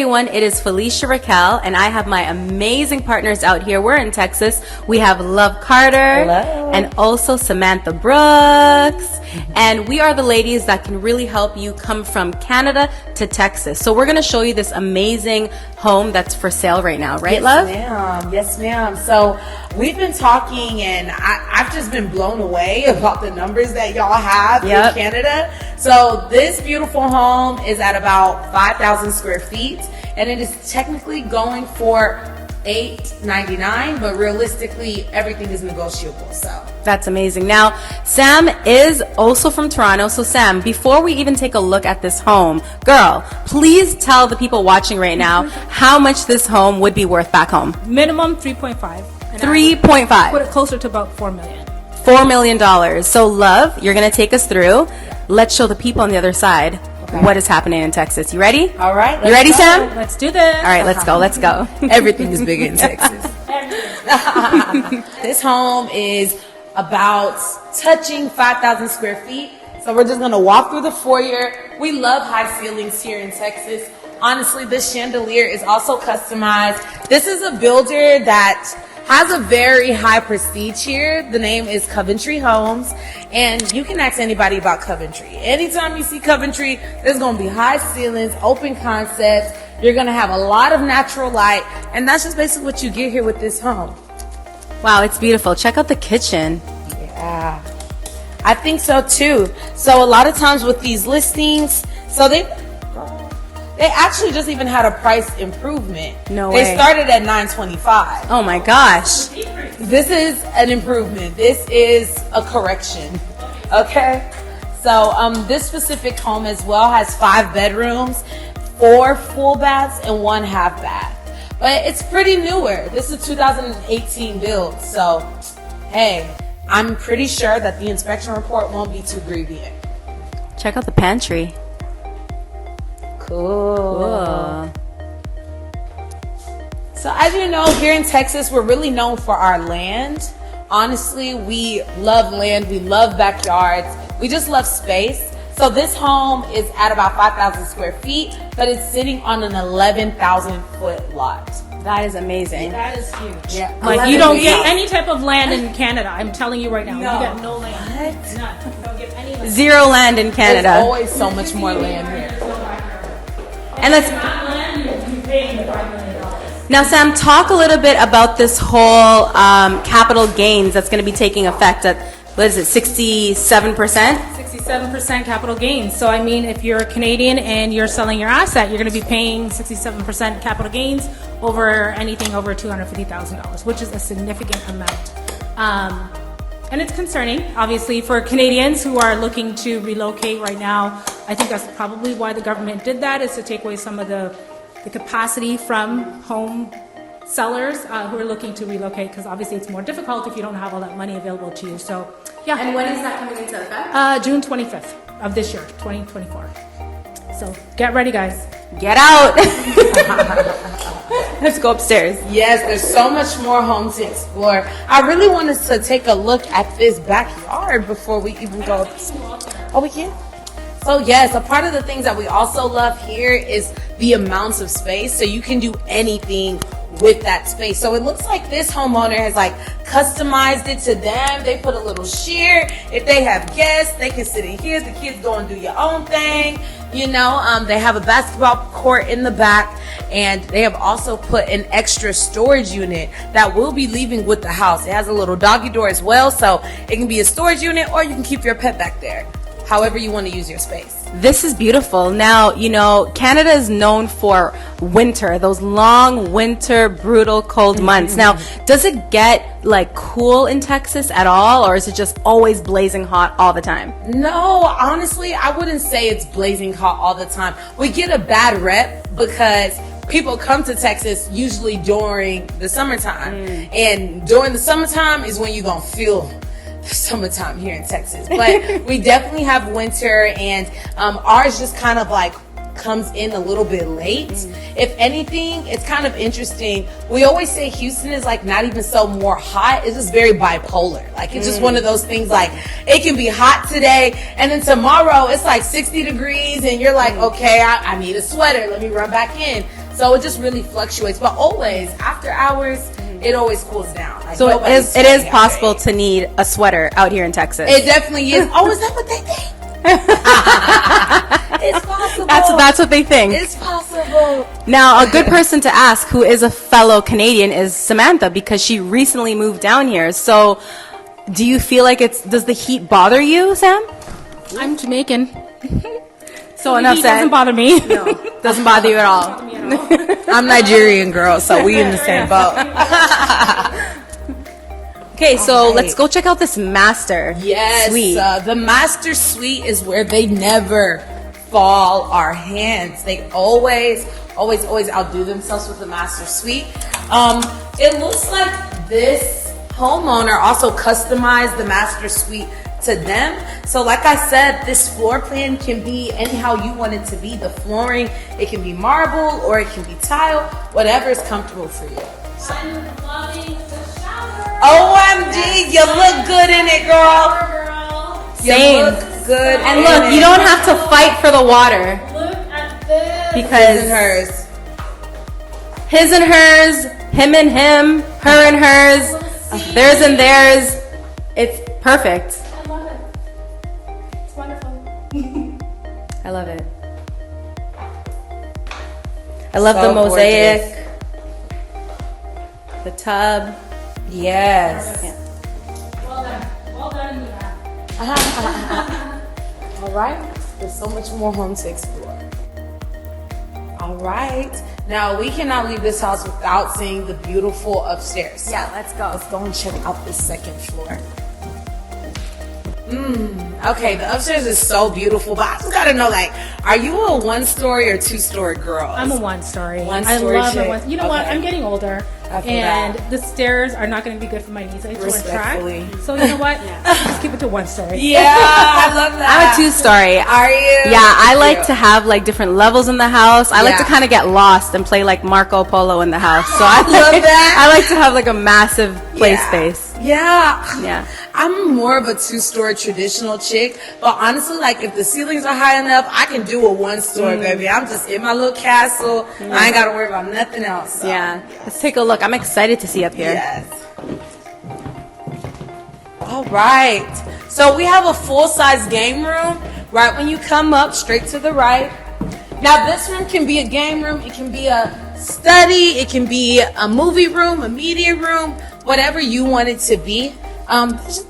everyone, it is Felicia Raquel, and I have my amazing partners out here. We're in Texas. We have Love Carter. Hello. And also Samantha Brookes. And we are the ladies that can really help you come from Canada to Texas. So we're going to show you this amazing home that's for sale right now, right, yes, love? Ma'am. Yes, ma'am. So we've been talking, and I've just been blown away about the numbers that y'all have in Canada. So this beautiful home is at about 5,000 square feet, and it is technically going for $899, but realistically everything is negotiable. So that's amazing. Now Sam is also from Toronto. So Sam, before we even take a look at this home, girl, please tell the people watching right now how much this home would be worth back home. Minimum 3.5. 3.5. Put it closer to about $4 million. $4 million. So Love, you're going to take us through. Let's show the people on the other side what is happening in Texas. You ready? All right. You ready, Sam? Let's do this. All right, let's go. Let's go. Everything is bigger in Texas. This home is about touching 5,000 square feet. So we're just going to walk through the foyer. We love high ceilings here in Texas. Honestly, this chandelier is also customized. This is a builder that has a very high prestige here. The name is Coventry Homes, and you can ask anybody about Coventry. Anytime you see Coventry, there's going to be high ceilings, open concepts. You're going to have a lot of natural light, and that's just basically what you get here with this home. Wow, it's beautiful. Check out the kitchen. Yeah, I think so too. So a lot of times with these listings, so they actually just even had a price improvement. No way. They started at $925. Oh my gosh. This is an improvement. This is a correction. Okay? So this specific home as well has 5 bedrooms, 4 full baths, and 1 half bath. But it's pretty newer. This is a 2018 build. So, hey, I'm pretty sure that the inspection report won't be too grievous. Check out the pantry. Cool. So as you know, here in Texas, we're really known for our land. Honestly, we love land. We love backyards. We just love space. So this home is at about 5,000 square feet, but it's sitting on an 11,000 foot lot. That is amazing. That is huge. Yeah. Like you don't get any type of land in Canada. I'm telling you right now. No. You get no land. What? None. You don't get any land. Zero land in Canada. There's always so much more land here. And let's now, Sam, talk a little bit about this whole capital gains that's going to be taking effect at, what is it, 67%? 67% capital gains. So, I mean, if you're a Canadian and you're selling your asset, you're going to be paying 67% capital gains over anything over $250,000, which is a significant amount. And it's concerning, obviously, for Canadians who are looking to relocate right now. I think that's probably why the government did that, is to take away some of the capacity from home sellers who are looking to relocate, because obviously it's more difficult if you don't have all that money available to you. So, yeah. And when is that coming into effect? June 25th of this year, 2024. So get ready, guys. Get out. Let's go upstairs. Yes, there's so much more home to explore. I really want us to take a look at this backyard before we even go. Oh, we can? So yes, a part of the things that we also love here is the amounts of space. So you can do anything with that space. So it looks like this homeowner has like customized it to them. They put a little sheer. If they have guests, they can sit in here. The kids go and do your own thing. You know, they have a basketball court in the back, and they have also put an extra storage unit that will be leaving with the house. It has a little doggy door as well, so it can be a storage unit, or you can keep your pet back there, however you want to use your space. This is beautiful. Now, you know, Canada is known for winter, those long winter, brutal, cold months. Now, does it get like cool in Texas at all, or is it just always blazing hot all the time? No, honestly, I wouldn't say it's blazing hot all the time. We get a bad rep because people come to Texas usually during the summertime. And during the summertime is when you're going to feel summertime here in Texas. But we definitely have winter, and ours just kind of like comes in a little bit late. If anything, it's kind of interesting. We always say Houston is like not even so more hot. It's just very bipolar. Like it's just one of those things, like it can be hot today and then tomorrow it's like 60 degrees and you're like, okay, I need a sweater. Let me run back in. So it just really fluctuates. But always, after hours, it always cools down. Like, So nobody's it is sweating possible outside. to need a sweater out here in Texas. It definitely is. Oh, is that what they think? It's possible. That's what they think. It's possible. Now, a good person to ask who is a fellow Canadian is Samantha, because she recently moved down here. So do you feel like does the heat bother you, Sam? I'm Jamaican. So The enough heat said. doesn't bother me. Doesn't bother you at all. I'm Nigerian, girl, so we in the same boat. Okay, so right. let's go check out this master Yes, suite. the master suite is where they never fall our hands. They always outdo themselves with the master suite. It looks like this homeowner also customized the master suite to them. So like I said, this floor plan can be anyhow you want it to be. The flooring, it can be marble or it can be tile, whatever is comfortable for you. I'm loving the shower. OMG, you look good in it, girl. Girl. You Same. look good. And in look, it. you don't have to fight for the water Look at this. because His and hers. his and hers, him and him, her and hers, theirs and theirs. It's perfect. I love it. It's wonderful. I love it. I love So the mosaic, gorgeous. the tub. Yes. Well done. Well done, Mia. All right. There's so much more home to explore. All right. Now we cannot leave this house without seeing the beautiful upstairs. So Yeah, let's go. let's go and check out the second floor. Okay, the upstairs is so beautiful, but I just gotta know, like, are you a 1-story or 2-story girl? I'm a 1-story. One-story I love chick. a one. You know what? Okay. I'm getting older, I feel and that. the stairs are not going to be good for my knees. I need to run track. Respectfully. So you know what? Just keep it to 1-story. Yeah, I love that. I'm a 2-story. Are you? Yeah, I like Cute. to have like different levels in the house. I like to Yeah. kind of get lost and play like Marco Polo in the house. So I love that. I like to have like a massive play Yeah. space. Yeah. Yeah. I'm more of a 2-story traditional chick, but honestly, like if the ceilings are high enough, I can do a 1-story, baby. I'm just in my little castle. I ain't gotta worry about nothing else. So. Yeah. Let's take a look. I'm excited to see up here. Yes. All right. So we have a full-size game room right when you come up, straight to the right. Now this room can be a game room. It can be a study. It can be a movie room, a media room, whatever you want it to be.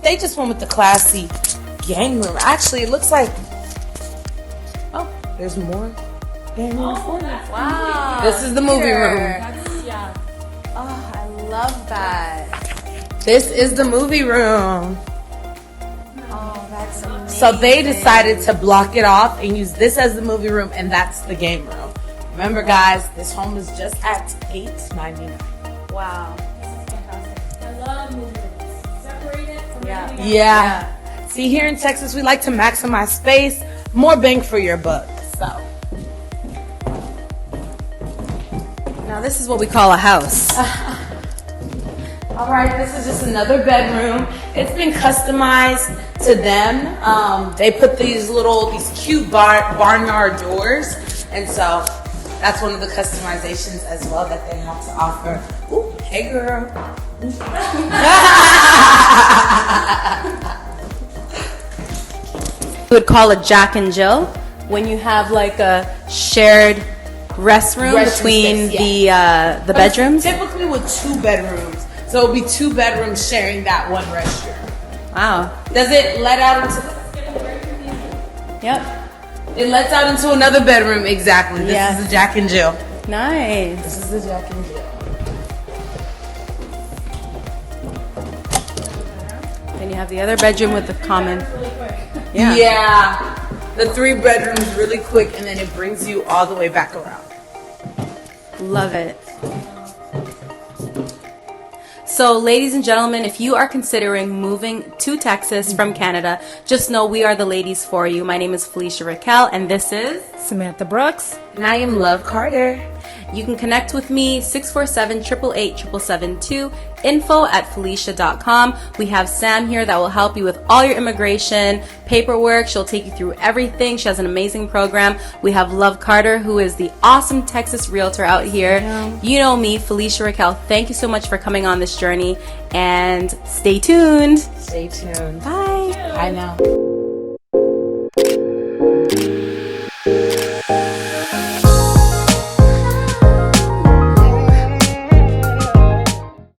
They just went with the classy game room. Actually, it looks like, oh, there's more game room for you. Wow. This is the movie room. Yeah. Oh, I love that. This is the movie room. Oh, that's amazing. So they decided to block it off and use this as the movie room, and that's the game room. Remember, guys, this home is just at $899. Wow. This is fantastic. I love movie rooms. Separate it from everything else. Yeah. See, here in Texas, we like to maximize space, more bang for your buck. So, Now this is what we call a house. all right, this is just another bedroom. It's been customized to them. They put these cute barnyard doors, and so that's one of the customizations as well that they have to offer. Ooh, hey girl. We would call a Jack and Jill when you have like a shared restroom Restroom between space, the bedrooms. Typically with 2 bedrooms. So it'll be 2 bedrooms sharing that one restroom. Wow. Does it let out into Yep. it lets out into another bedroom, exactly. This Yeah. is the Jack and Jill. Nice. This is the Jack and Jill. Then you have the other bedroom with the common. Really quick. Yeah. The 3 bedrooms really quick, and then it brings you all the way back around. Love it. So, ladies and gentlemen, if you are considering moving to Texas from Canada, just know we are the ladies for you. My name is Felicia Raquel, and this is... Samantha Brookes. And I am Love Carter. You can connect with me, 647-888-772, info@felicia.com. We have Sam here that will help you with all your immigration paperwork. She'll take you through everything. She has an amazing program. We have Love Carter, who is the awesome Texas realtor out here. You know me, Felicia Raquel. Thank you so much for coming on this journey, and stay tuned. Stay tuned. Bye. I know.